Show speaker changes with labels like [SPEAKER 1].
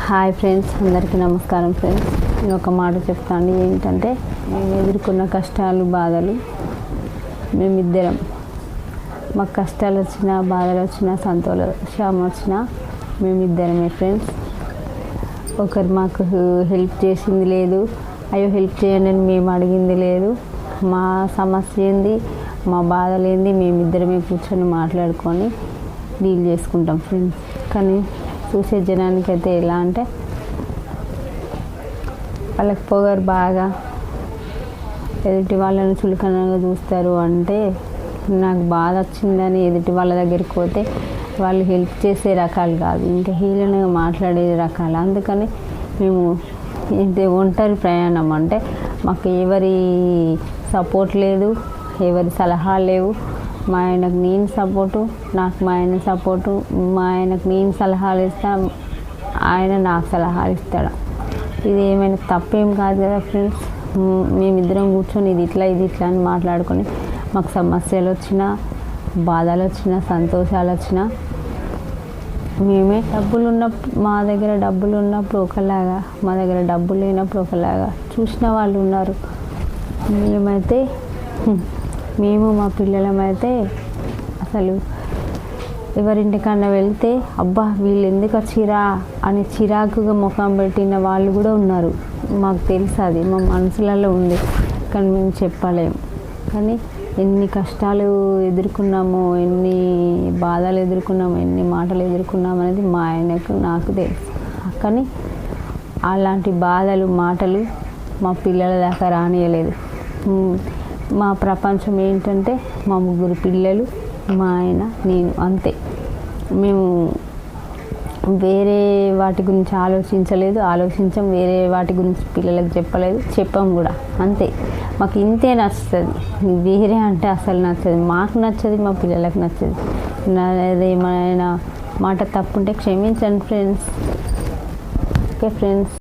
[SPEAKER 1] Hi friends, అందరికీ నమస్కారం friends. నేను ఒక మాట చెప్తాను. ఏంటంటే, మేము ఎదుర్కొన్న కష్టాలు బాధలు మేమిద్దరం. మాకు కష్టాలు వచ్చినా, బాధలు వచ్చినా, సంతోషం వచ్చినా మేమిద్దరమే ఫ్రెండ్స్. ఒకరు మాకు హెల్ప్ చేసింది లేదు, అయ్యో హెల్ప్ చేయండి అని మేము అడిగింది లేదు. మా సమస్య ఏంది, మా బాధలు ఏంది మేమిద్దరమే కూర్చొని మాట్లాడుకొని డీల్ చేసుకుంటాం ఫ్రెండ్స్. కానీ చూసే జనానికి అయితే ఎలా అంటే, వాళ్ళకి పొగరు బాగా, ఎదుటి వాళ్ళని చులకనగా చూస్తారు. అంటే నాకు బాధ వచ్చిందని ఎదుటి వాళ్ళ దగ్గరికి పోతే వాళ్ళు హెల్ప్ చేసే రకాలు కాదు, ఇంకా హీలనగా మాట్లాడే రకాలు. అందుకని మేము ఇది ఒంటరి ప్రయాణం. అంటే మాకు ఎవరి సపోర్ట్ లేదు, ఎవరి సలహాలు లేవు. మా ఆయనకు నేను సపోర్టు, నాకు మా ఆయన సపోర్టు. మా ఆయనకు నేను సలహాలు ఇస్తాను, ఆయన నాకు సలహాలు ఇస్తాడు. ఇది ఏమైనా తప్పేం కాదు కదా ఫ్రెండ్స్. మేమిద్దరం కూర్చొని ఇది ఇట్లా అని మాట్లాడుకొని మాకు సమస్యలు వచ్చినా, బాధలు వచ్చినా, సంతోషాలు వచ్చినా మేమే మా దగ్గర డబ్బులు ఉన్నప్పుడు ఒకలాగా, మా దగ్గర డబ్బులు లేనప్పుడు ఒకలాగా చూసిన వాళ్ళు ఉన్నారు. మేము మా పిల్లలమైతే అసలు ఎవరింటికన్నా వెళ్తే అబ్బా వీళ్ళు ఎందుకు వచ్చిరా అని చిరాకుగా ముఖం పెట్టిన వాళ్ళు కూడా ఉన్నారు. మాకు తెలుసు, అది మా మనసులలో ఉంది, కానీ మేము చెప్పలేము. కానీ ఎన్ని కష్టాలు ఎదుర్కొన్నామో, ఎన్ని బాధలు ఎదుర్కొన్నామో, ఎన్ని మాటలు ఎదుర్కొన్నాము అనేది మా ఆయనకు నాకు తెలుసు. కానీ అలాంటి బాధలు, మాటలు మా పిల్లల దాకా రానియలేదు. మా ప్రపంచం ఏంటంటే మా 3 పిల్లలు, మా ఆయన, నేను, అంతే. మేము వేరే వాటి గురించి ఆలోచించం. వేరే వాటి గురించి పిల్లలకు చెప్పం కూడా. అంతే, మాకు ఇంతే నచ్చుతుంది. వేరే అంటే అసలు నచ్చదు. మాకు నచ్చదు, మా పిల్లలకు నచ్చదు. నాదేమైనా మాట తప్పుంటే క్షమించండి ఫ్రెండ్స్. Okay friends.